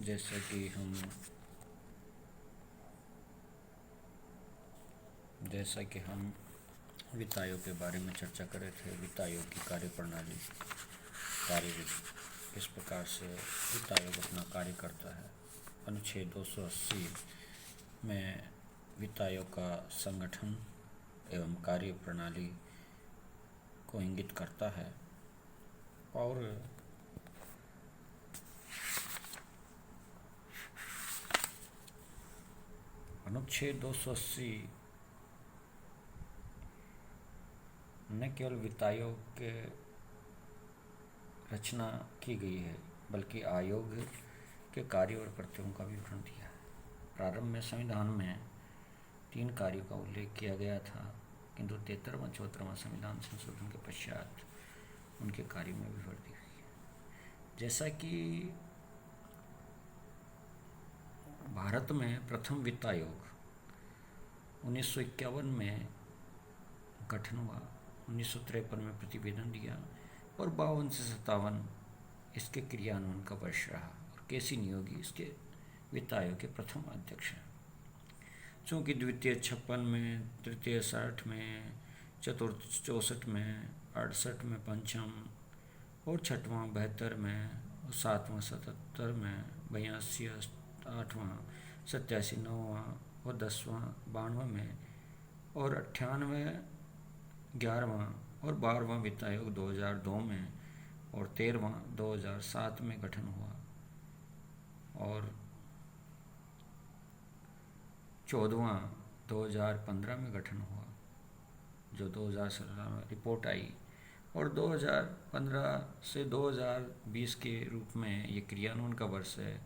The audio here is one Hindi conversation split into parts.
जैसा कि हम वित्त आयोग के बारे में चर्चा कर रहे थे। वित्त आयोग की कार्यप्रणाली, कार्यविधि, किस प्रकार से वित्त आयोग अपना कार्य करता है। अनुच्छेद 280 में वित्त आयोग का संगठन एवं कार्यप्रणाली को इंगित करता है और अनुच्छेद 280 न केवल वित्त आयोग के रचना की गई है बल्कि आयोग के कार्य और कर्तव्यों का भी विवरण दिया है। प्रारंभ में संविधान में 3 कार्यों का उल्लेख किया गया था, किंतु 73वां 74वां संविधान संशोधन के पश्चात उनके कार्यों में विवरण दी गई है। जैसा कि भारत में प्रथम वित्त आयोग 1951 में गठन हुआ, 1953 में प्रतिवेदन दिया और 52 से 57 इसके क्रियान्वयन का वर्ष रहा और केसी नियोगी इसके वित्त आयोग के प्रथम अध्यक्ष हैं। चूँकि द्वितीय 56 में, तृतीय 60 में, चतुर्थ 64 में, 68 में पंचम और छठवां 72 में और 7वां 77 में, 82 8वां, 87 9वां और 10वां 92 में और 98 11वां और 12वां वित्त आयोग 2002 में और 13वां 2007 में गठन हुआ और 14वां 2015 में गठन हुआ, जो 2017 में रिपोर्ट आई और 2015 से 2020 के रूप में ये क्रियान्वयन का वर्ष है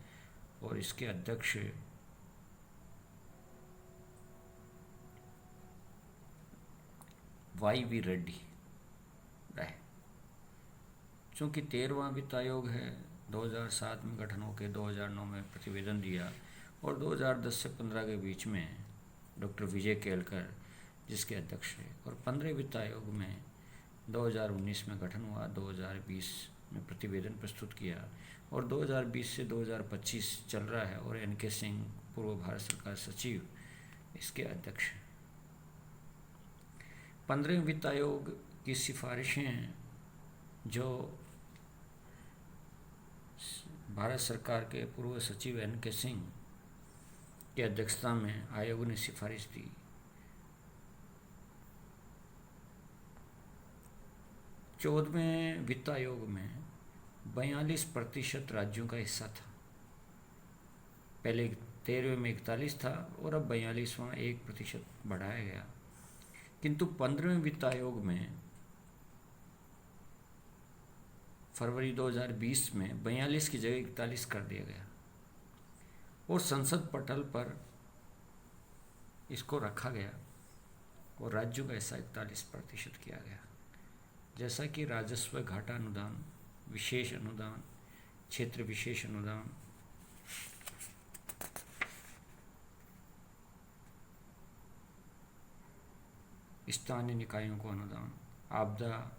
और इसके अध्यक्ष YV रेड्डी रहे। चूँकि 13वां वित्त आयोग है, 2007 में गठन होकर 2009 में प्रतिवेदन दिया और 2010 से 15 के बीच में डॉक्टर विजय केलकर जिसके अध्यक्ष थे और 15 वित्त आयोग में 2019 में गठन हुआ, 2020 में प्रतिवेदन प्रस्तुत किया और 2020 से 2025 चल रहा है और NK सिंह पूर्व भारत सरकार सचिव इसके अध्यक्ष हैं। 15वें वित्त आयोग की सिफारिशें जो भारत सरकार के पूर्व सचिव NK सिंह की अध्यक्षता में आयोग ने सिफारिश दी। 14वें वित्त आयोग में 42% राज्यों का हिस्सा था। पहले 13वें में 41 था और अब 42वां 1% बढ़ाया गया, किंतु 15वें वित्त आयोग में फरवरी 2020 में 42 की जगह 41 कर दिया गया और संसद पटल पर इसको रखा गया और राज्यों का हिस्सा 41% किया गया। जैसा कि राजस्व घाटा अनुदान, विशेष अनुदान, क्षेत्र विशेष अनुदान, स्थानीय निकायों को अनुदान, आपदा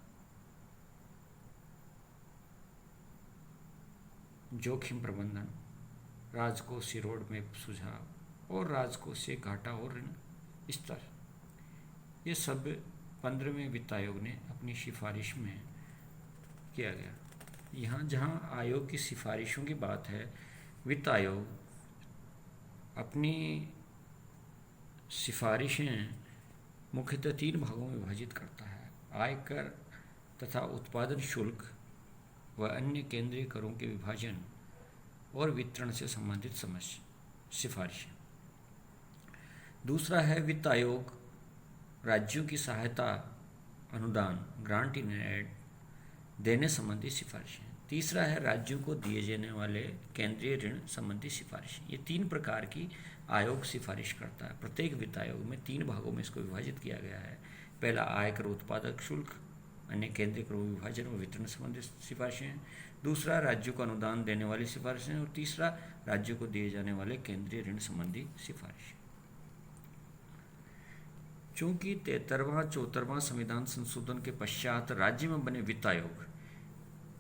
जोखिम प्रबंधन, राजकोषीय रोड मैप सुझाव और राजकोषीय घाटा और ऋण स्तर, ये सब 15वें वित्त आयोग ने अपनी सिफारिश में किया गया। यहाँ जहाँ आयोग की सिफारिशों की बात है, वित्त आयोग अपनी सिफारिशें मुख्यतः 3 भागों में विभाजित करता है: आयकर तथा उत्पादन शुल्क व अन्य केंद्रीय करों के विभाजन और वितरण से संबंधित सिफारिशें। दूसरा है वित्त आयोग राज्यों की सहायता अनुदान, ग्रांट इन एड देने संबंधी सिफारिशें। तीसरा है राज्यों को दिए जाने वाले केंद्रीय ऋण संबंधी सिफारिशें। ये 3 प्रकार की आयोग सिफारिश करता है। प्रत्येक वित्त आयोग में 3 भागों में इसको विभाजित किया गया है। पहला आयकर उत्पादक शुल्क, अन्य केंद्रीय करों विभाजन और वितरण संबंधी सिफारिशें। दूसरा राज्यों को अनुदान देने वाली सिफारिशें और तीसरा राज्यों को दिए जाने वाले केंद्रीय ऋण संबंधी सिफारिशें। चूँकि 73वां 74वां संविधान संशोधन के पश्चात राज्य में बने वित्त आयोग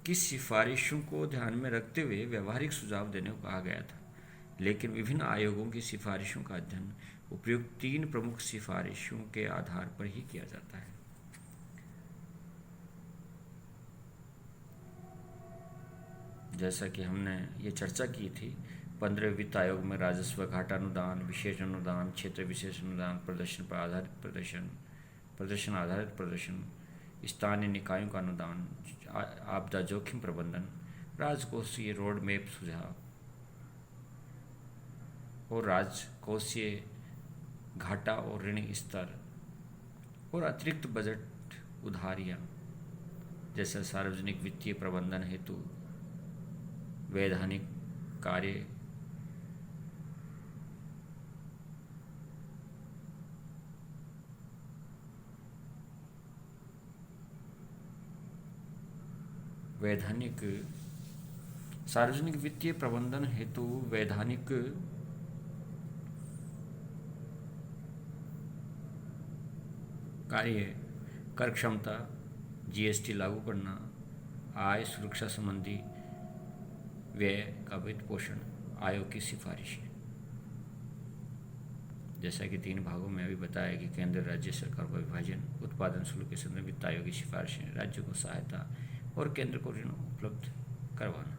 की सिफारिशों को ध्यान में रखते हुए व्यवहारिक सुझाव देने को कहा गया था, लेकिन विभिन्न आयोगों की सिफारिशों का अध्ययन उपयुक्त 3 प्रमुख सिफारिशों के आधार पर ही किया जाता है। जैसा कि हमने ये चर्चा की थी, 15 वित्त आयोग में राजस्व घाटानुदान, विशेष अनुदान, क्षेत्र विशेष अनुदान, प्रदर्शन आधारित प्रदर्शन, स्थानीय निकायों का अनुदान, आपदा जोखिम प्रबंधन, राजकोषीय रोड मैप सुझाव और राजकोषीय घाटा और ऋण स्तर और अतिरिक्त बजट उधारियाँ जैसे सार्वजनिक वित्तीय प्रबंधन हेतु वैधानिक कार्य सार्वजनिक वित्तीय प्रबंधन हेतु वैधानिक कार्य, कर क्षमता, जीएसटी लागू करना, आय सुरक्षा संबंधी व्यय का वित्त पोषण, आयोग की सिफारिशें। जैसा कि 3 भागों में अभी बताया कि केंद्र राज्य सरकार का विभाजन, उत्पादन शुल्क के संदर्भ वित्त आयोग की सिफारिशें, राज्यों को सहायता और केंद्र को ऋण उपलब्ध करवाना।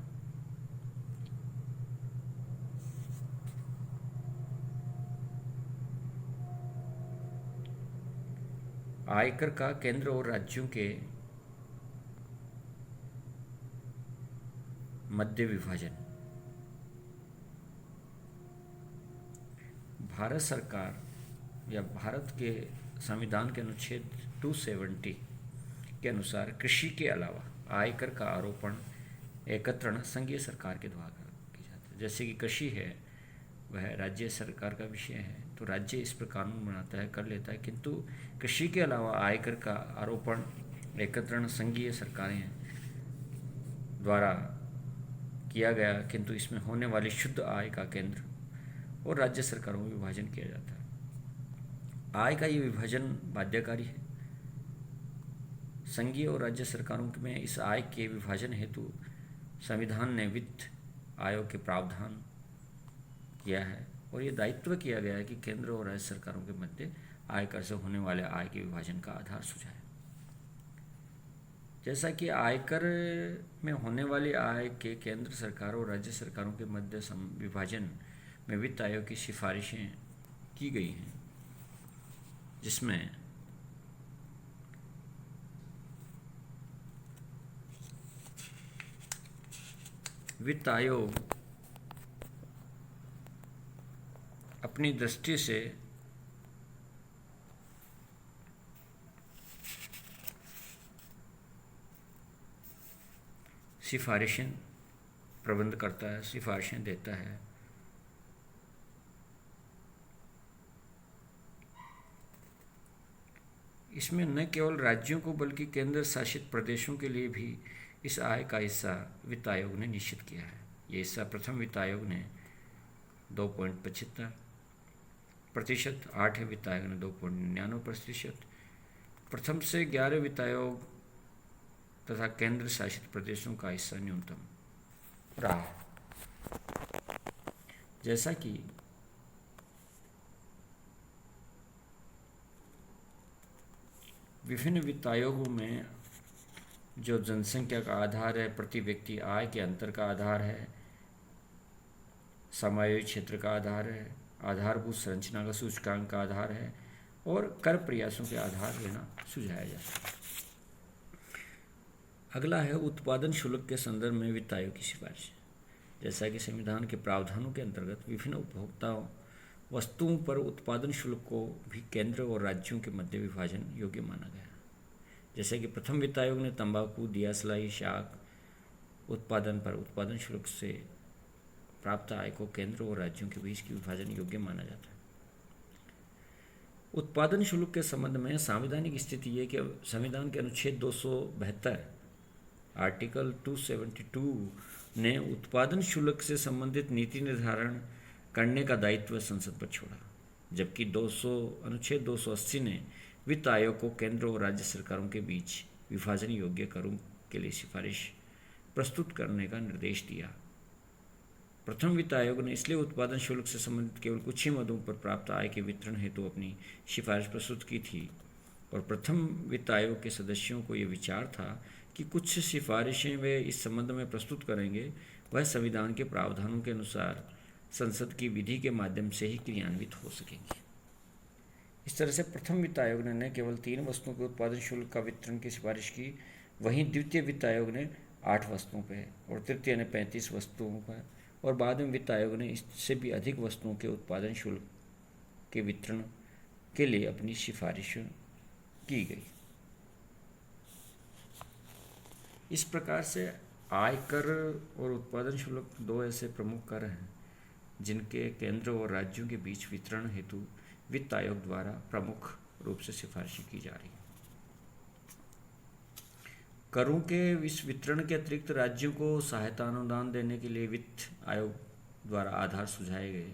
आयकर का केंद्र और राज्यों के मध्य विभाजन। भारत सरकार या भारत के संविधान के अनुच्छेद 270 के अनुसार कृषि के अलावा आयकर का आरोपण एकत्रण संघीय सरकार के द्वारा की जाता है। जैसे कि कृषि है वह राज्य सरकार का विषय है, तो राज्य इस पर कानून बनाता है, कर लेता है, किंतु कृषि के अलावा आयकर का आरोपण एकत्रण संघीय सरकारें द्वारा किया गया, किंतु इसमें होने वाली शुद्ध आय का केंद्र और राज्य सरकारों में विभाजन किया जाता है। आय का ये विभाजन बाध्यकारी है। संघीय और राज्य सरकारों में इस आय के विभाजन हेतु संविधान ने वित्त आयोग के प्रावधान किया है और ये दायित्व किया गया है कि केंद्र और राज्य सरकारों के मध्य आयकर से होने वाले आय के विभाजन का आधार सुझाए। जैसा कि आयकर में होने वाली आय के केंद्र सरकार और राज्य सरकारों के मध्य विभाजन में वित्त आयोग की सिफारिशें की गई हैं, जिसमें वित्त आयोग अपनी दृष्टि से सिफारिशें प्रबंध करता है, सिफारिशें देता है। इसमें न केवल राज्यों को बल्कि केंद्र शासित प्रदेशों के लिए भी इस आय का हिस्सा वित्त आयोग ने निश्चित किया है। ये हिस्सा प्रथम वित्त आयोग ने 2.75%, 8वें वित्त आयोग ने 2.99%, प्रथम से 11वें वित्त आयोग तथा केंद्र शासित प्रदेशों का हिस्सा न्यूनतम रहा है। जैसा कि विभिन्न वित्त आयोगों में जो जनसंख्या का आधार है, प्रति व्यक्ति आय के अंतर का आधार है, समायोजित क्षेत्र का आधार है, आधारभूत संरचना का सूचकांक का आधार है और कर प्रयासों के आधार लेना सुझाया जाता है। अगला है उत्पादन शुल्क के संदर्भ में वित्त आयोग की सिफारिश। जैसा कि संविधान के प्रावधानों के अंतर्गत विभिन्न उपभोक्ताओं वस्तुओं पर उत्पादन शुल्क को भी केंद्र और राज्यों के मध्य विभाजन योग्य माना गया। जैसे कि प्रथम वित्त आयोग ने तंबाकू, दियासलाई, शाक उत्पादन पर उत्पादन शुल्क से प्राप्त आय को केंद्र और राज्यों के बीच की विभाजन योग्य माना जाता है। उत्पादन शुल्क के संबंध में संवैधानिक स्थिति ये कि संविधान के अनुच्छेद 272 आर्टिकल 272 ने उत्पादन शुल्क से संबंधित नीति निर्धारण करने का दायित्व संसद पर छोड़ा, जबकि अनुच्छेद 280 ने वित्त आयोग को केंद्र और राज्य सरकारों के बीच विभाजन योग्य करों के लिए सिफारिश प्रस्तुत करने का निर्देश दिया। प्रथम वित्त आयोग ने इसलिए उत्पादन शुल्क से संबंधित केवल कुछ ही मदों पर प्राप्त आय के वितरण हेतु अपनी सिफारिश प्रस्तुत की थी, और प्रथम वित्त आयोग के सदस्यों को यह विचार था कि कुछ सिफारिशें वे इस संबंध में प्रस्तुत करेंगे वह संविधान के प्रावधानों के अनुसार संसद की विधि के माध्यम से ही क्रियान्वित हो सकेंगी। इस तरह से प्रथम वित्त आयोग ने न केवल 3 वस्तुओं के उत्पादन शुल्क का वितरण की सिफारिश की, वहीं द्वितीय वित्त आयोग ने 8 वस्तुओं पर और तृतीय ने 35 वस्तुओं पर, और बाद में वित्त आयोग ने इससे भी अधिक वस्तुओं के उत्पादन शुल्क के वितरण के लिए अपनी सिफारिश की गई। इस प्रकार से आयकर और उत्पादन शुल्क 2 ऐसे प्रमुख कर हैं जिनके केंद्र और राज्यों के बीच वितरण हेतु वित्त आयोग द्वारा प्रमुख रूप से सिफारिश की जा रही है। करों के इस वितरण के अतिरिक्त राज्यों को सहायता अनुदान देने के लिए वित्त आयोग द्वारा आधार सुझाए गए,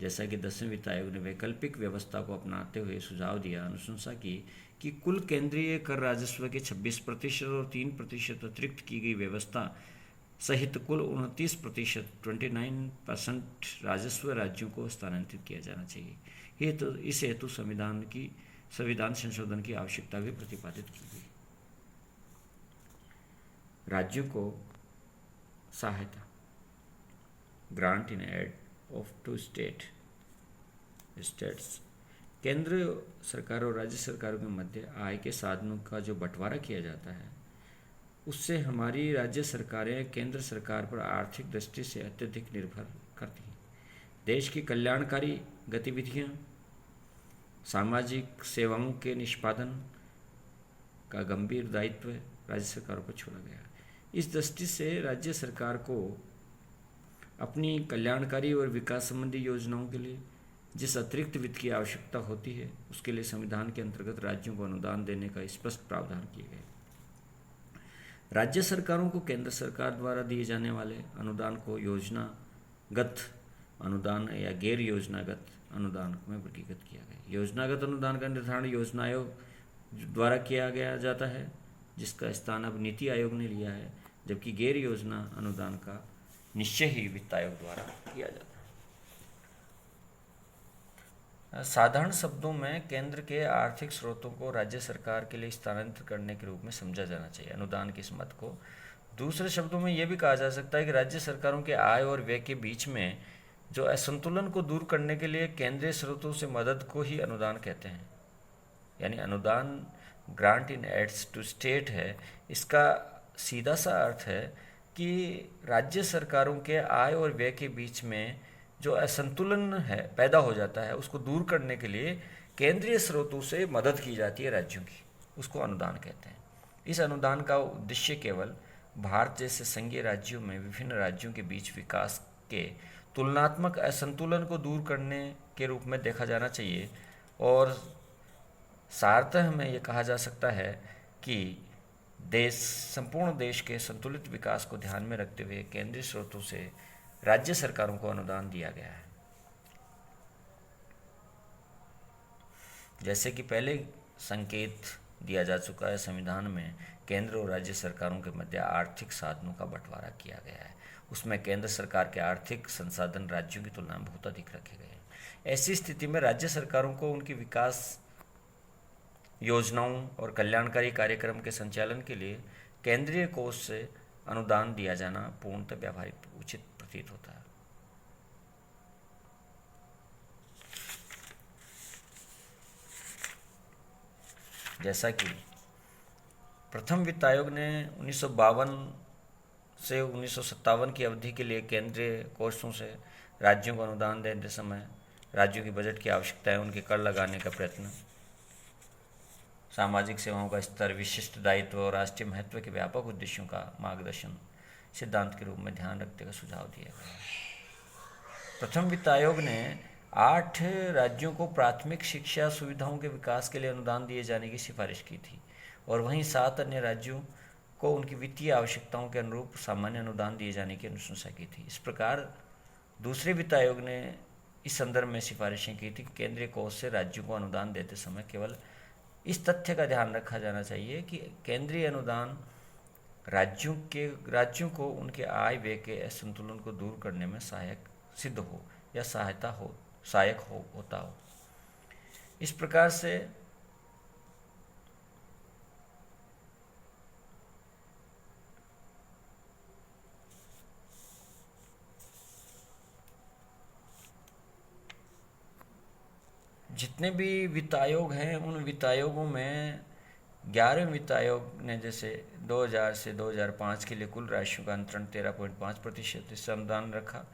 जैसा कि 10वें वित्त आयोग ने वैकल्पिक व्यवस्था को अपनाते हुए सुझाव दिया, अनुशंसा की कि कुल केंद्रीय कर राजस्व के 26% और 3% अतिरिक्त की गई व्यवस्था सहित कुल 29% 29% राजस्व राज्यों को हस्तांतरित किया जाना चाहिए। इस हेतु संविधान संशोधन की आवश्यकता भी प्रतिपादित की गई। राज्यों को सहायता grant in aid of to states केंद्र सरकार और राज्य सरकारों के मध्य आय के साधनों का जो बंटवारा किया जाता है, उससे हमारी राज्य सरकारें केंद्र सरकार पर आर्थिक दृष्टि से अत्यधिक निर्भर करती हैं। देश की कल्याणकारी गतिविधियां, सामाजिक सेवाओं के निष्पादन का गंभीर दायित्व राज्य सरकारों पर छोड़ा गया है। इस दृष्टि से राज्य सरकार को अपनी कल्याणकारी और विकास संबंधी योजनाओं के लिए जिस अतिरिक्त वित्त की आवश्यकता होती है, उसके लिए संविधान के अंतर्गत राज्यों को अनुदान देने का स्पष्ट प्रावधान किए गए। राज्य सरकारों को केंद्र सरकार द्वारा दिए जाने वाले अनुदान को योजनागत अनुदान या गैर योजनागत अनुदान में वर्गीकृत किया गया। योजनागत अनुदान का निर्धारण योजना आयोग द्वारा किया गया जाता है, जिसका स्थान अब नीति आयोग ने लिया है, जबकि गैर योजना अनुदान का निश्चय ही वित्त आयोग द्वारा किया जाता है। साधारण शब्दों में केंद्र के आर्थिक स्रोतों को राज्य सरकार के लिए स्थानांतरित करने के रूप में समझा जाना चाहिए अनुदान की इस मद को। दूसरे शब्दों में यह भी कहा जा सकता है कि राज्य सरकारों के आय और व्यय के बीच में जो असंतुलन को दूर करने के लिए केंद्रीय स्रोतों से मदद को ही अनुदान कहते हैं। यानी अनुदान grant in aids to state है, इसका सीधा सा अर्थ है कि राज्य सरकारों के आय और व्यय के बीच में जो असंतुलन है पैदा हो जाता है, उसको दूर करने के लिए केंद्रीय स्रोतों से मदद की जाती है राज्यों की, उसको अनुदान कहते हैं। इस अनुदान का उद्देश्य केवल भारत जैसे संघीय राज्यों में विभिन्न राज्यों के बीच विकास के तुलनात्मक असंतुलन को दूर करने के रूप में देखा जाना चाहिए, और सारतः में ये कहा जा सकता है कि संपूर्ण देश के संतुलित विकास को ध्यान में रखते हुए केंद्रीय स्रोतों से राज्य सरकारों को अनुदान दिया गया है। जैसे कि पहले संकेत दिया जा चुका है, संविधान में केंद्र और राज्य सरकारों के मध्य आर्थिक साधनों का बंटवारा किया गया है। उसमें केंद्र सरकार के आर्थिक संसाधन राज्यों की तुलना में बहुत अधिक रखे गए हैं। ऐसी स्थिति में राज्य सरकारों को उनकी विकास योजनाओं और कल्याणकारी कार्यक्रम के संचालन के लिए केंद्रीय कोष से अनुदान दिया जाना पूर्णतः व्यावहारिक उचित प्रतीत होता है। जैसा कि प्रथम वित्त आयोग ने 1952 से 1957 की अवधि के लिए केंद्रीय कोषों से राज्यों को अनुदान देते समय राज्यों की बजट की आवश्यकताएं, उनके कर लगाने का प्रयत्न, सामाजिक सेवाओं का स्तर, विशिष्ट दायित्व और राष्ट्रीय महत्व के व्यापक उद्देश्यों का मार्गदर्शन सिद्धांत के रूप में ध्यान रखते हुए सुझाव दिया गया। प्रथम वित्त आयोग ने 8 राज्यों को प्राथमिक शिक्षा सुविधाओं के विकास के लिए अनुदान दिए जाने की सिफारिश की थी, और वहीं 7 अन्य राज्यों को उनकी वित्तीय आवश्यकताओं के अनुरूप सामान्य अनुदान दिए जाने की अनुशंसा की थी। इस प्रकार दूसरे वित्त आयोग ने इस संदर्भ में सिफारिशें की थी कि केंद्रीय कोष से राज्यों को अनुदान देते समय केवल इस तथ्य का ध्यान रखा जाना चाहिए कि केंद्रीय अनुदान राज्यों को उनके आय व्यय के असंतुलन को दूर करने में सहायक सिद्ध हो या सहायक होता हो। इस प्रकार से जितने भी वित्त आयोग हैं, उन वित्त आयोगों में 11वें वित्त आयोग ने जैसे 2000 से 2005 के लिए कुल राशियों का अंतरण 13.5% से अनुदान रखा।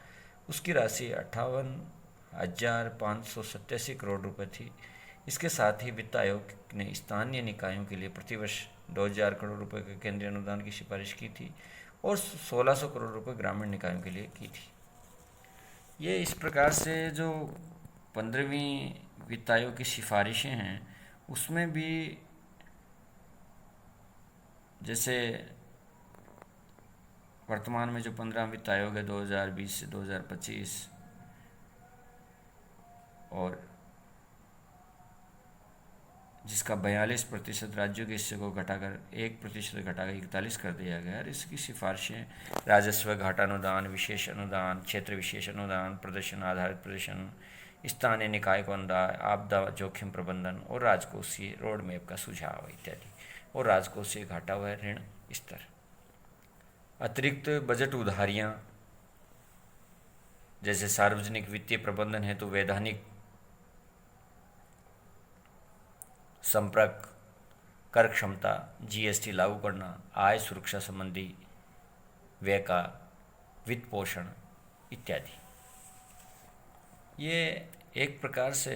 उसकी राशि 58,587 करोड़ रुपए थी। इसके साथ ही वित्त आयोग ने स्थानीय निकायों के लिए प्रतिवर्ष 2000 करोड़ रुपए के केंद्रीय अनुदान की सिफारिश की थी और 1600 करोड़ रुपए ग्रामीण निकायों के लिए की थी। ये इस प्रकार से जो 15वीं वित्त आयोग की सिफारिशें हैं, उसमें भी जैसे वर्तमान में जो 15वां वित्त आयोग है 2020 से 2025 और जिसका 42% राज्यों के हिस्से को घटाकर 1% घटाकर 41 कर दिया गया है। इसकी सिफारिशें राजस्व घाटानुदान, विशेष अनुदान, क्षेत्र विशेष अनुदान, प्रदर्शन आधारित प्रदर्शन, स्थानीय निकाय को अनुदान, आपदा जोखिम प्रबंधन और राजकोषीय रोड मैप का सुझाव इत्यादि, और राजकोषीय घाटा व ऋण स्तर, अतिरिक्त बजट उधारियां जैसे सार्वजनिक वित्तीय प्रबंधन हेतु वैधानिक संपर्क, कर क्षमता, जीएसटी लागू करना, आय सुरक्षा संबंधी व्यय का वित्त पोषण इत्यादि। ये एक प्रकार से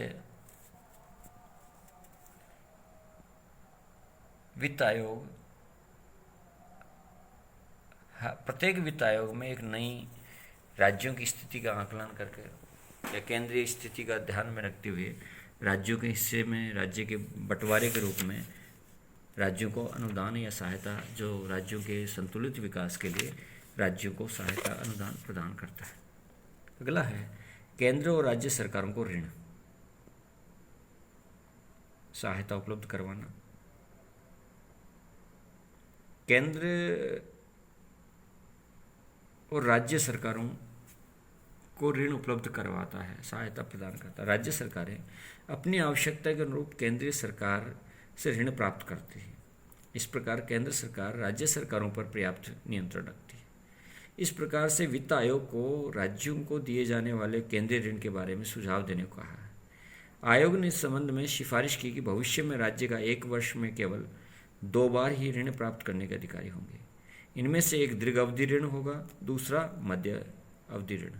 वित्त आयोग, प्रत्येक वित्त आयोग में एक नई राज्यों की स्थिति का आकलन करके या केंद्रीय स्थिति का ध्यान में रखते हुए राज्यों के हिस्से में राज्य के बंटवारे के रूप में राज्यों को अनुदान या सहायता, जो राज्यों के संतुलित विकास के लिए राज्यों को सहायता अनुदान प्रदान करता है। अगला है केंद्र और राज्य सरकारों को ऋण सहायता उपलब्ध करवाना। केंद्र और राज्य सरकारों को ऋण उपलब्ध करवाता है, सहायता प्रदान करता है। राज्य सरकारें अपनी आवश्यकता के अनुरूप केंद्रीय सरकार से ऋण प्राप्त करती है। इस प्रकार केंद्र सरकार राज्य सरकारों पर पर्याप्त नियंत्रण रखती है। इस प्रकार से वित्त आयोग को राज्यों को दिए जाने वाले केंद्रीय ऋण के बारे में सुझाव देने को कहा है। आयोग ने इस संबंध में सिफारिश की कि भविष्य में राज्य का एक वर्ष में केवल 2 बार ही ऋण प्राप्त करने के अधिकारी होंगे। इनमें से एक दीर्घ अवधि ऋण होगा, दूसरा मध्य अवधि ऋण।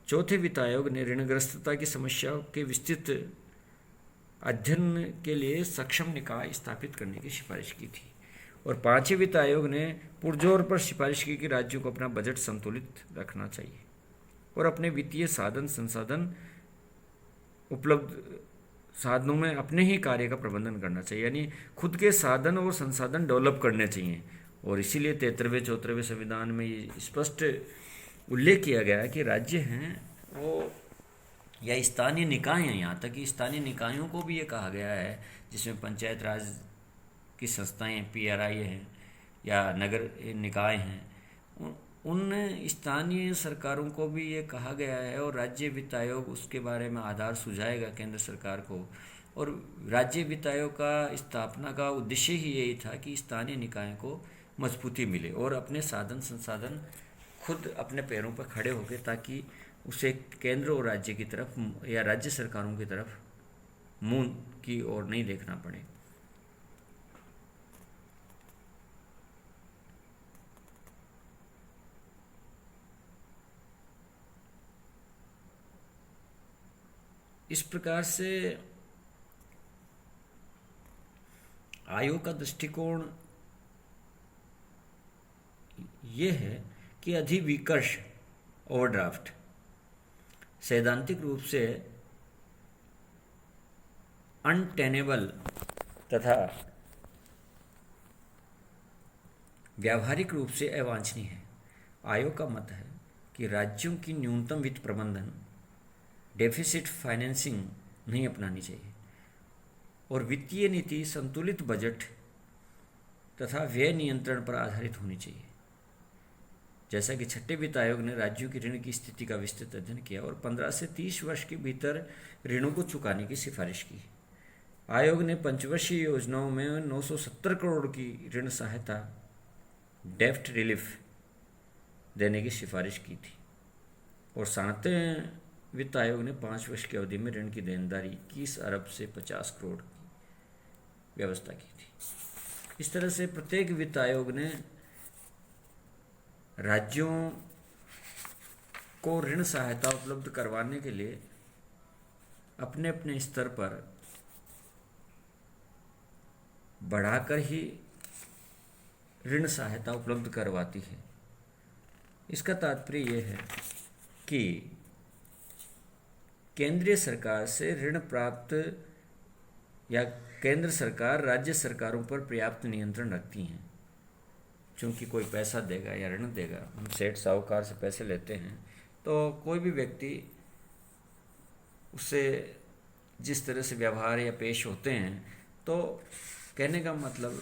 चौथे वित्त आयोग ने ऋणग्रस्तता की समस्या के विस्तृत अध्ययन के लिए सक्षम निकाय स्थापित करने की सिफारिश की थी। और 5वें वित्त आयोग ने पुरजोर पर सिफारिश की कि राज्यों को अपना बजट संतुलित रखना चाहिए और अपने वित्तीय संसाधन उपलब्ध साधनों में अपने ही कार्य का प्रबंधन करना चाहिए, यानी खुद के साधन और संसाधन डेवलप करने चाहिए। और इसीलिए 73वें 74वें संविधान में ये स्पष्ट उल्लेख किया गया है कि राज्य हैं वो या स्थानीय निकाय हैं, यहाँ तक कि स्थानीय निकायों को भी ये कहा गया है, जिसमें पंचायत राज की संस्थाएं पीआरआई हैं या नगर निकाय हैं, उन स्थानीय सरकारों को भी ये कहा गया है। और राज्य वित्त आयोग उसके बारे में आधार सुझाएगा केंद्र सरकार को। और राज्य वित्त आयोग का स्थापना का उद्देश्य ही यही था कि स्थानीय निकायों को मजबूती मिले और अपने साधन संसाधन खुद अपने पैरों पर खड़े होकर, ताकि उसे केंद्र और राज्य की तरफ या राज्य सरकारों की तरफ मुंह की ओर नहीं देखना पड़े। इस प्रकार से आयोग का दृष्टिकोण ये है कि अधिविकर्ष ओवरड्राफ्ट सैद्धांतिक रूप से अनटेनेबल तथा व्यावहारिक रूप से अवांछनीय है। आयोग का मत है कि राज्यों की न्यूनतम वित्त प्रबंधन डेफिसिट फाइनेंसिंग नहीं अपनानी चाहिए और वित्तीय नीति संतुलित बजट तथा व्यय नियंत्रण पर आधारित होनी चाहिए। जैसा कि छठे वित्त आयोग ने राज्यों की ऋण की स्थिति का विस्तृत अध्ययन किया और 15 से 30 वर्ष के भीतर ऋणों को चुकाने की सिफारिश की। आयोग ने पंचवर्षीय योजनाओं में 970 करोड़ की ऋण सहायता डेफ्ट रिलीफ देने की सिफारिश की थी और 7वें वित्त आयोग ने 5 वर्ष की अवधि में ऋण की देनदारी 21 अरब से 50 करोड़ की व्यवस्था की थी। इस तरह से प्रत्येक वित्त आयोग ने राज्यों को ऋण सहायता उपलब्ध करवाने के लिए अपने अपने स्तर पर बढ़ाकर ही ऋण सहायता उपलब्ध करवाती है। इसका तात्पर्य यह है कि केंद्रीय सरकार से ऋण प्राप्त या केंद्र सरकार राज्य सरकारों पर पर्याप्त नियंत्रण रखती हैं। चूँकि कोई पैसा देगा या ऋण देगा, हम सेठ साहूकार से पैसे लेते हैं तो कोई भी व्यक्ति उससे जिस तरह से व्यवहार या पेश होते हैं, तो कहने का मतलब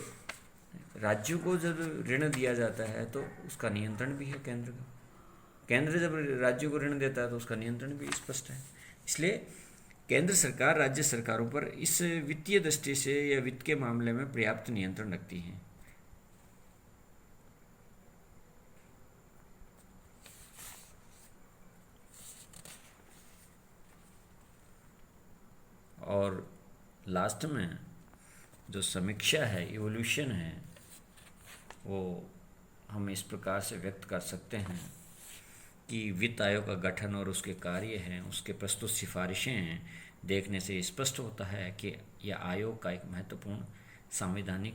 राज्यों को जब ऋण दिया जाता है तो उसका नियंत्रण भी है केंद्र का। केंद्र जब राज्यों को ऋण देता है तो उसका नियंत्रण भी स्पष्ट है। इसलिए केंद्र सरकार राज्य सरकारों पर इस वित्तीय दृष्टि से या वित्त के मामले में पर्याप्त नियंत्रण रखती है। और लास्ट में जो समीक्षा है, इवोल्यूशन है, वो हम इस प्रकार से व्यक्त कर सकते हैं कि वित्त आयोग का गठन और उसके कार्य हैं, उसके प्रस्तुत सिफारिशें हैं, देखने से स्पष्ट होता है कि यह आयोग का एक महत्वपूर्ण संवैधानिक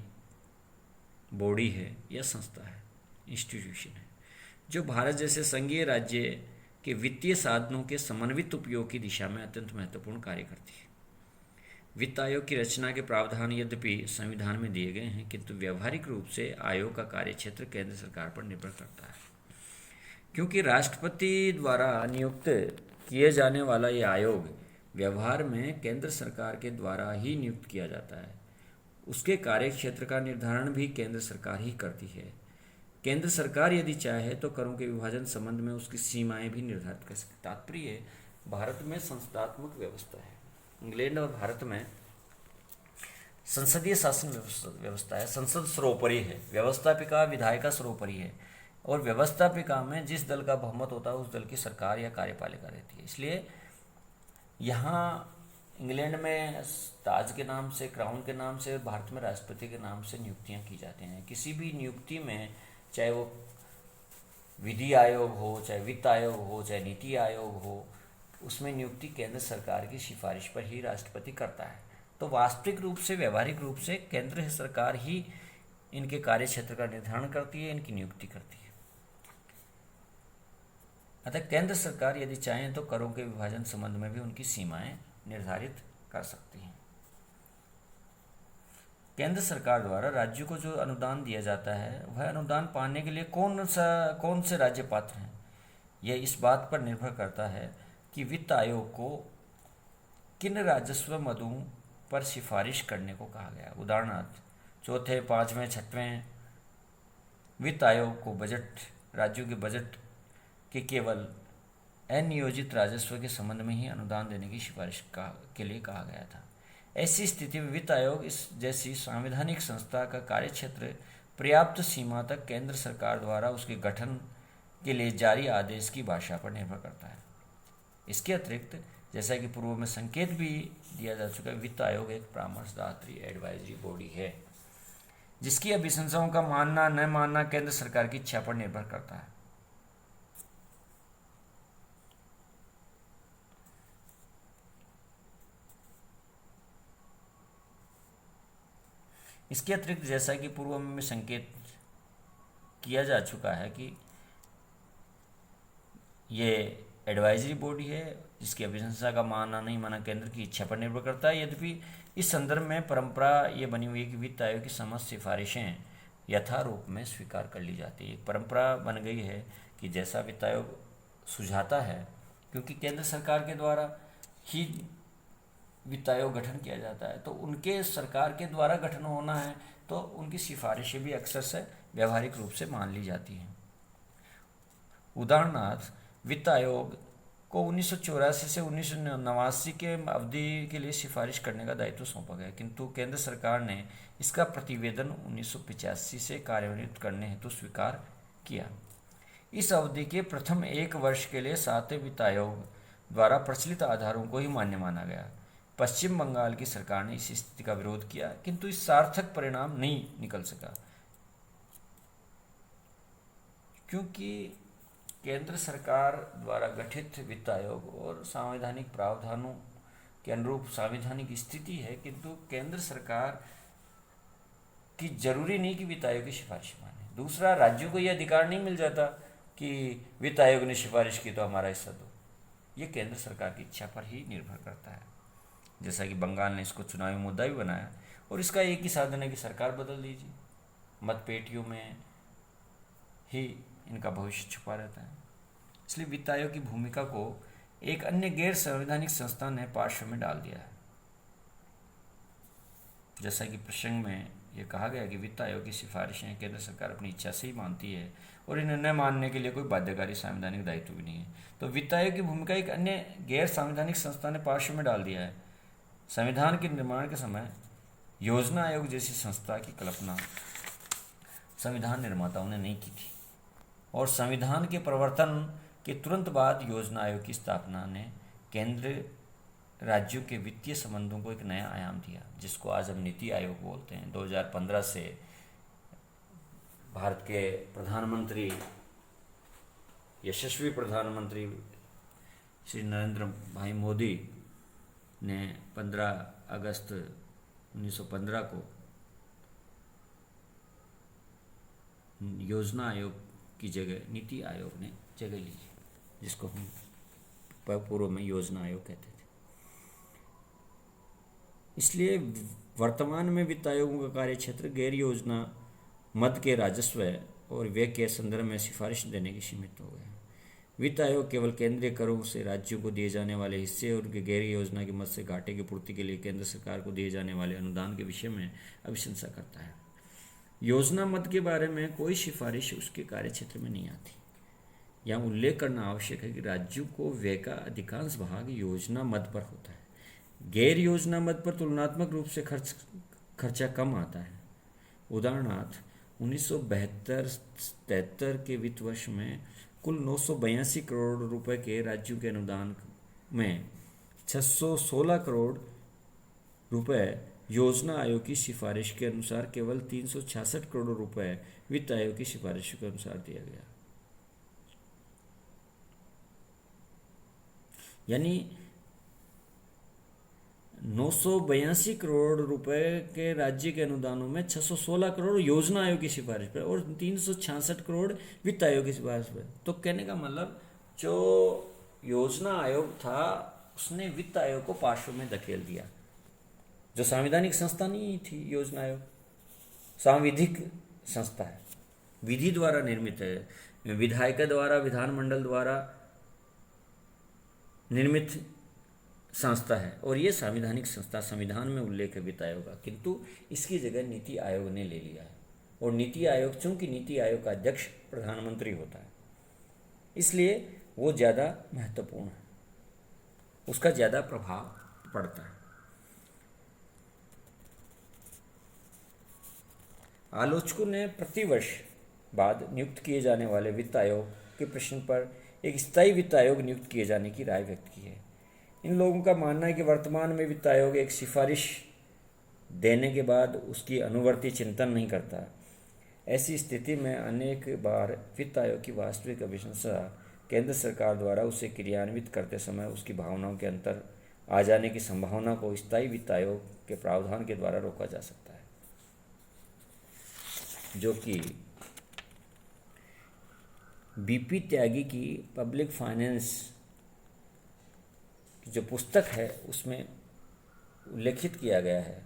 बॉडी है या संस्था है, इंस्टीट्यूशन है, जो भारत जैसे संघीय राज्य के वित्तीय साधनों के समन्वित उपयोग की दिशा में अत्यंत महत्वपूर्ण कार्य करती है। वित्त आयोग की रचना के प्रावधान यद्यपि संविधान में दिए गए हैं, किंतु व्यवहारिक रूप से आयोग का कार्यक्षेत्र केंद्र सरकार पर निर्भर करता है। क्योंकि राष्ट्रपति द्वारा नियुक्त किए जाने वाला यह आयोग व्यवहार में केंद्र सरकार के द्वारा ही नियुक्त किया जाता है। उसके कार्यक्षेत्र का निर्धारण भी केंद्र सरकार ही करती है। केंद्र सरकार यदि चाहे तो करों के विभाजन संबंध में उसकी सीमाएं भी निर्धारित कर सकती। तात्पर्य भारत में संस्थात्मक व्यवस्था है, इंग्लैंड और भारत में संसदीय शासन व्यवस्था है। संसद सर्वोपरि है, व्यवस्थापिका विधायिका सर्वोपरि है और व्यवस्थापिका में जिस दल का बहुमत होता है उस दल की सरकार या कार्यपालिका रहती है। इसलिए यहाँ इंग्लैंड में ताज के नाम से, क्राउन के नाम से, भारत में राष्ट्रपति के नाम से नियुक्तियाँ की जाती हैं। किसी भी नियुक्ति में, चाहे वो विधि आयोग हो, चाहे वित्त आयोग हो, चाहे नीति आयोग हो, उसमें नियुक्ति केंद्र सरकार की सिफारिश पर ही राष्ट्रपति करता है। तो वास्तविक रूप से, व्यवहारिक रूप से केंद्र सरकार ही इनके कार्यक्षेत्र का निर्धारण करती है, इनकी नियुक्ति करती है। अतः केंद्र सरकार यदि चाहें तो करों के विभाजन संबंध में भी उनकी सीमाएं निर्धारित कर सकती हैं। केंद्र सरकार द्वारा राज्यों को जो अनुदान दिया जाता है, वह अनुदान पाने के लिए कौन से राज्य पात्र हैं, यह इस बात पर निर्भर करता है कि वित्त आयोग को किन राजस्व मदों पर सिफारिश करने को कहा गया। उदाहरणार्थ, चौथे, पाँचवें, छठवें वित्त आयोग को बजट, राज्यों के बजट के केवल अनियोजित राजस्व के संबंध में ही अनुदान देने की सिफारिश के लिए कहा गया था। ऐसी स्थिति में वित्त आयोग इस जैसी संवैधानिक संस्था का कार्यक्षेत्र पर्याप्त सीमा तक केंद्र सरकार द्वारा उसके गठन के लिए जारी आदेश की भाषा पर निर्भर करता है। इसके अतिरिक्त, जैसा कि पूर्व में संकेत भी दिया जा चुका है, वित्त आयोग एक परामर्शदात्री एडवाइजरी बॉडी है, जिसकी अभिशंसाओं का मानना न मानना केंद्र सरकार की इच्छा पर निर्भर करता है। इसके अतिरिक्त, जैसा कि पूर्व में संकेत किया जा चुका है कि ये एडवाइजरी बॉडी है, जिसकी अभिशंसा का माना नहीं माना केंद्र की इच्छा पर निर्भर करता है। यद्यपि इस संदर्भ में परंपरा ये बनी हुई है कि वित्त आयोग की समस्त सिफारिशें यथारूप में स्वीकार कर ली जाती है। एक परंपरा बन गई है कि जैसा वित्त आयोग सुझाता है, क्योंकि केंद्र सरकार के द्वारा ही वित्त आयोग गठन किया जाता है तो उनके सरकार के द्वारा गठन होना है, तो उनकी सिफारिशें भी अक्सर से व्यवहारिक रूप से मान ली जाती हैं। उदाहरणार्थ, वित्त आयोग को 1984 से 1989 के अवधि के लिए सिफारिश करने का दायित्व सौंपा गया, किंतु केंद्र सरकार ने इसका प्रतिवेदन 1985 से कार्यान्वित करने हेतु स्वीकार किया। इस अवधि के प्रथम 1 वर्ष के लिए 7वें वित्त आयोग द्वारा प्रचलित आधारों को ही मान्य माना गया। पश्चिम बंगाल की सरकार ने इस स्थिति का विरोध किया, किंतु इस सार्थक परिणाम नहीं निकल सका, क्योंकि केंद्र सरकार द्वारा गठित वित्त आयोग और संवैधानिक प्रावधानों के अनुरूप संवैधानिक स्थिति है, किंतु केंद्र सरकार की जरूरी नहीं कि वित्त आयोग की सिफारिश माने। दूसरा, राज्यों को यह अधिकार नहीं मिल जाता कि वित्त आयोग ने सिफारिश की तो हमारा हिस्सा दो। ये केंद्र सरकार की इच्छा पर ही निर्भर करता है। जैसा कि बंगाल ने इसको चुनावी मुद्दा भी बनाया, और इसका एक ही साधन है कि सरकार बदल दीजिए। मतपेटियों में ही इनका भविष्य छुपा रहता है। इसलिए वित्त आयोग की भूमिका को एक अन्य गैर संवैधानिक संस्था ने पार्श्व में डाल दिया है। जैसा कि प्रसंग में ये कहा गया कि वित्त आयोग की सिफारिशें केंद्र सरकार अपनी इच्छा से ही मानती है और इन्हें न मानने के लिए कोई बाध्यकारी संवैधानिक दायित्व भी नहीं है। तो वित्त आयोग की भूमिका एक अन्य गैर संवैधानिक संस्था ने पार्श्व में डाल दिया है। संविधान के निर्माण के समय योजना आयोग जैसी संस्था की कल्पना संविधान निर्माताओं ने नहीं की थी, और संविधान के प्रवर्तन के तुरंत बाद योजना आयोग की स्थापना ने केंद्र राज्यों के वित्तीय संबंधों को एक नया आयाम दिया, जिसको आज हम नीति आयोग बोलते हैं। 2015 से भारत के प्रधानमंत्री, यशस्वी प्रधानमंत्री श्री नरेंद्र भाई मोदी ने 15 अगस्त 1915 को योजना आयोग की जगह नीति आयोग ने जगह ली, जिसको हम पूर्व में योजना आयोग कहते थे। इसलिए वर्तमान में वित्त आयोगों का कार्यक्षेत्र गैर योजना मद के राजस्व और व्यय के संदर्भ में सिफारिश देने की सीमित हो गया। वित्त आयोग केवल केंद्रीय करों से राज्यों को दिए जाने वाले हिस्से और उनके गैर योजना की मद से घाटे की पूर्ति के लिए केंद्र सरकार को दिए जाने वाले अनुदान के विषय में अभिशंसा करता है। योजना मद के बारे में कोई सिफारिश उसके कार्यक्षेत्र में नहीं आती। यहाँ उल्लेख करना आवश्यक है कि राज्यों को व्यय का अधिकांश भाग योजना मद पर होता है। गैर योजना मद पर तुलनात्मक रूप से खर्चा कम आता है। उदाहरणार्थ, 1972-73 के वित्त वर्ष में कुल 982 करोड़ रुपए के राज्यों के अनुदान में 616 करोड़ रुपए योजना आयोग की सिफारिश के अनुसार केवल 366 करोड़ रुपए वित्त आयोग की सिफारिश के अनुसार दिया गया। यानी 982 करोड़ रुपए के राज्य के अनुदानों में 616 करोड़ योजना आयोग की सिफारिश पर और 366 करोड़ वित्त आयोग की सिफारिश पर। तो कहने का मतलब, जो योजना आयोग था उसने वित्त आयोग को पार्श्व में धकेल दिया, जो संवैधानिक संस्था नहीं थी। योजना आयोग सांविधिक संस्था है, विधि द्वारा निर्मित है, विधायिका द्वारा, विधानमंडल द्वारा निर्मित संस्था है, और ये संवैधानिक संस्था संविधान में उल्लेख है वित्त आयोग का, किंतु इसकी जगह नीति आयोग ने ले लिया है। और नीति आयोग, चूंकि नीति आयोग का अध्यक्ष प्रधानमंत्री होता है, इसलिए वो ज़्यादा महत्वपूर्ण है, उसका ज़्यादा प्रभाव पड़ता है। आलोचकों ने प्रतिवर्ष बाद नियुक्त किए जाने वाले वित्त आयोग के प्रश्न पर एक स्थायी वित्त आयोग नियुक्त किए जाने की राय व्यक्त की है। इन लोगों का मानना है कि वर्तमान में वित्त आयोग एक सिफारिश देने के बाद उसकी अनुवर्ती चिंतन नहीं करता। ऐसी स्थिति में अनेक बार वित्त आयोग की वास्तविक अभिशंसा केंद्र सरकार द्वारा उसे क्रियान्वित करते समय उसकी भावनाओं के अंतर आ जाने की संभावना को स्थायी वित्त आयोग के प्रावधान के द्वारा रोका जा सकता है, जो कि बीपी त्यागी की पब्लिक फाइनेंस की जो पुस्तक है उसमें उल्लेखित किया गया है।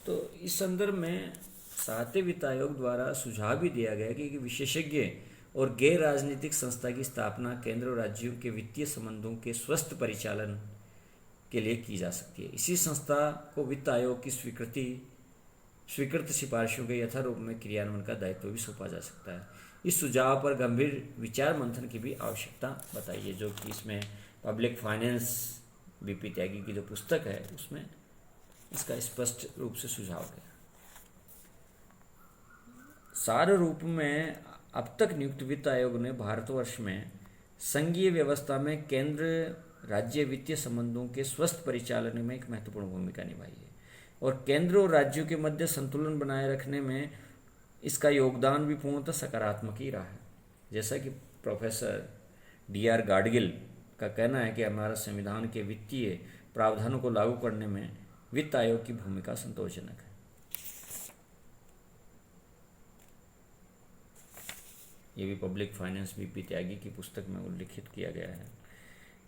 तो इस संदर्भ में 7वें वित्त आयोग द्वारा सुझाव भी दिया गया कि विशेषज्ञ और गैर राजनीतिक संस्था की स्थापना केंद्र और राज्यों के वित्तीय संबंधों के स्वस्थ परिचालन के लिए की जा सकती है। इसी संस्था को वित्त आयोग की स्वीकृत सिफारिशों के यथारूप में क्रियान्वयन का दायित्व भी सौंपा जा सकता है। इस सुझाव पर गंभीर विचार मंथन की भी आवश्यकता बताई है, जो कि इसमें पब्लिक फाइनेंस बीपी त्यागी की जो पुस्तक है उसमें इसका स्पष्ट रूप से सुझाव है। सार रूप में अब तक नियुक्त वित्त आयोग ने भारतवर्ष में संघीय व्यवस्था में केंद्र राज्य वित्तीय संबंधों के स्वस्थ परिचालन में एक महत्वपूर्ण भूमिका निभाई है और केंद्र और राज्यों के मध्य संतुलन बनाए रखने में इसका योगदान भी पूर्णतः सकारात्मक ही रहा है। जैसा कि प्रोफेसर DR गाडगिल का कहना है कि हमारा संविधान के वित्तीय प्रावधानों को लागू करने में वित्त आयोग की भूमिका संतोषजनक है। ये भी पब्लिक फाइनेंस बीपी त्यागी की पुस्तक में उल्लिखित किया गया है।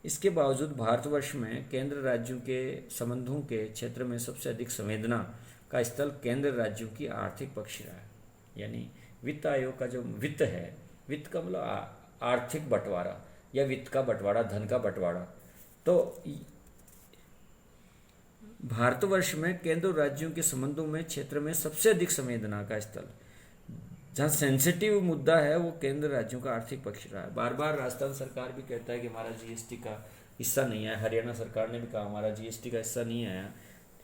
इसके बावजूद भारतवर्ष में केंद्र राज्यों के संबंधों के क्षेत्र में सबसे अधिक संवेदना का स्थल केंद्र राज्यों की आर्थिक पक्ष रहा है। यानी वित्त आयोग का जो वित्त है, वित्त का मतलब आर्थिक बंटवारा या वित्त का बंटवारा, धन का बंटवारा, तो भारतवर्ष में केंद्र और राज्यों के संबंधों में क्षेत्र में सबसे अधिक संवेदना का स्थल, जहाँ सेंसिटिव मुद्दा है, वो केंद्र राज्यों का आर्थिक पक्ष रहा है। बार बार राजस्थान सरकार भी कहता है कि हमारा जीएसटी का हिस्सा नहीं है, हरियाणा सरकार ने भी कहा हमारा जीएसटी का हिस्सा नहीं आया,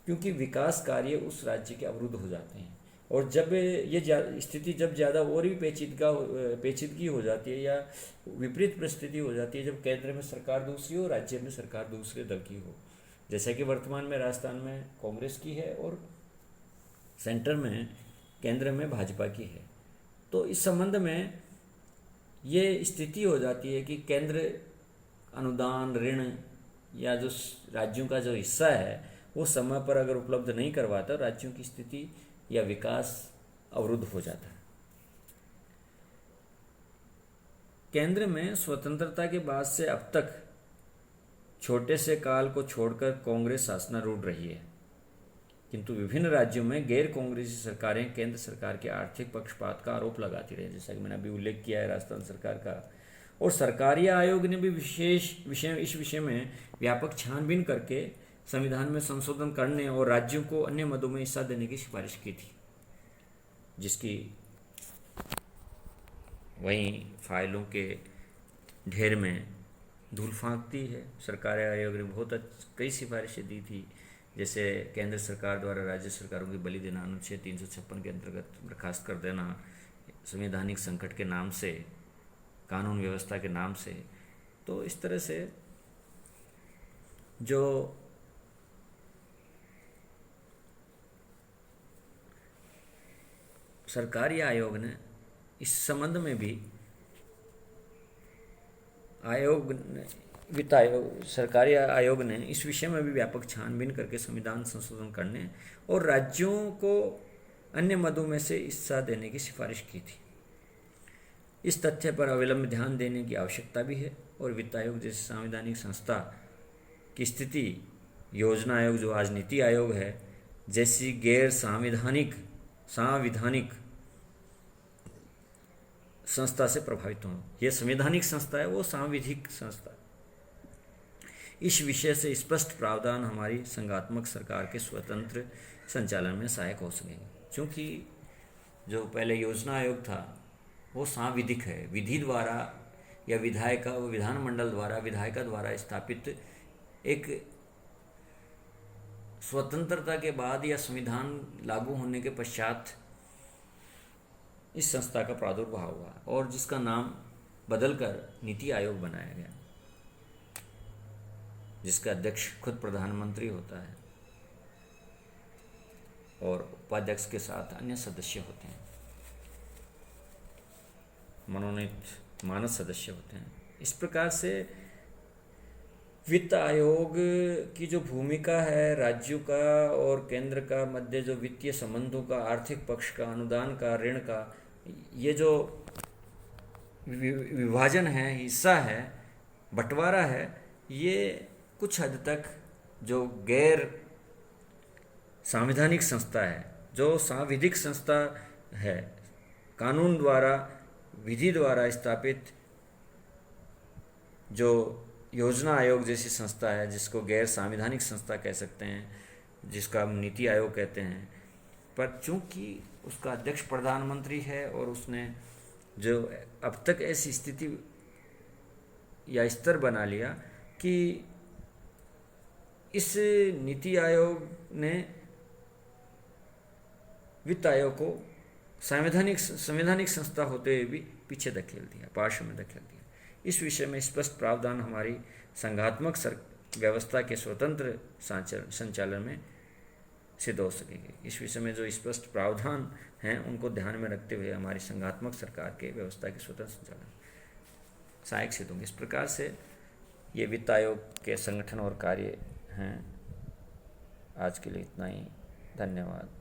क्योंकि विकास कार्य उस राज्य के अवरुद्ध हो जाते हैं। और जब ये स्थिति जब ज़्यादा और भी पेचीदगी हो जाती है या विपरीत परिस्थिति हो जाती है, जब केंद्र में सरकार दूसरी हो, राज्य में सरकार दूसरे दल की हो, जैसा कि वर्तमान में राजस्थान में कांग्रेस की है और सेंटर में केंद्र में भाजपा की है, तो इस संबंध में ये स्थिति हो जाती है कि केंद्र अनुदान, ऋण या जो राज्यों का जो हिस्सा है वो समय पर अगर उपलब्ध नहीं करवाता, राज्यों की स्थिति या विकास अवरुद्ध हो जाता है। केंद्र में स्वतंत्रता के बाद से अब तक छोटे से काल को छोड़कर कांग्रेस शासनारूढ़ रही है, किंतु विभिन्न राज्यों में गैर कांग्रेसी सरकारें केंद्र सरकार के आर्थिक पक्षपात का आरोप लगाती रही, जैसा कि मैंने अभी उल्लेख किया है राजस्थान सरकार का। और सरकारी आयोग ने भी इस विषय में व्यापक छानबीन करके संविधान में संशोधन करने और राज्यों को अन्य मदों में हिस्सा देने की सिफारिश की थी, जिसकी वहीं फाइलों के ढेर में धूल फांकती है। सरकारी आयोग ने बहुत कई सिफारिशें दी थी, जैसे केंद्र सरकार द्वारा राज्य सरकारों की बलि देना, अनुच्छेद 356 के अंतर्गत बर्खास्त कर देना, संवैधानिक संकट के नाम से, कानून व्यवस्था के नाम से। तो इस तरह से जो सरकारी आयोग ने इस संबंध में भी वित्त आयोग, सरकारी आयोग ने इस विषय में भी व्यापक छानबीन करके संविधान संशोधन करने और राज्यों को अन्य मदों में से हिस्सा देने की सिफारिश की थी। इस तथ्य पर अविलंब ध्यान देने की आवश्यकता भी है और वित्त आयोग जैसी संवैधानिक संस्था की स्थिति योजना आयोग, जो आज नीति आयोग है, जैसी गैर संवैधानिक संस्था से प्रभावित हों। यह संवैधानिक संस्था है, वो सांविधिक संस्था। इस विषय से स्पष्ट प्रावधान हमारी संघात्मक सरकार के स्वतंत्र संचालन में सहायक हो सकेंगे, क्योंकि जो पहले योजना आयोग था वो सांविधिक है, विधि द्वारा या विधानमंडल द्वारा, विधायिका द्वारा स्थापित एक स्वतंत्रता के बाद या संविधान लागू होने के पश्चात इस संस्था का प्रादुर्भाव हुआ और जिसका नाम बदलकर नीति आयोग बनाया गया, जिसका अध्यक्ष खुद प्रधानमंत्री होता है और उपाध्यक्ष के साथ अन्य सदस्य होते हैं, मनोनीत मानद सदस्य होते हैं। इस प्रकार से वित्त आयोग की जो भूमिका है राज्यों का और केंद्र का मध्य जो वित्तीय संबंधों का, आर्थिक पक्ष का, अनुदान का, ऋण का, ये जो विभाजन है, हिस्सा है, बंटवारा है, ये कुछ हद तक जो गैर संवैधानिक संस्था है, जो सांविधिक संस्था है, कानून द्वारा, विधि द्वारा स्थापित जो योजना आयोग जैसी संस्था है, जिसको गैर संवैधानिक संस्था कह सकते हैं, जिसका हम नीति आयोग कहते हैं, पर चूंकि उसका अध्यक्ष प्रधानमंत्री है और उसने जो अब तक ऐसी स्थिति या स्तर बना लिया कि इस नीति आयोग ने वित्त आयोग को संवैधानिक संस्था होते हुए भी पीछे धकेल दिया, पार्श्व में धकेल दिया। इस विषय में स्पष्ट प्रावधान हमारी संघात्मक व्यवस्था के स्वतंत्र संचालन में सिद्ध हो सकेंगे। इस विषय में जो स्पष्ट प्रावधान हैं उनको ध्यान में रखते हुए हमारी संघात्मक सरकार के व्यवस्था के स्वतंत्र संचालन सहायक सिद्ध होंगे। इस प्रकार से ये वित्त आयोग के संगठन और कार्य हैं। आज के लिए इतना ही। धन्यवाद।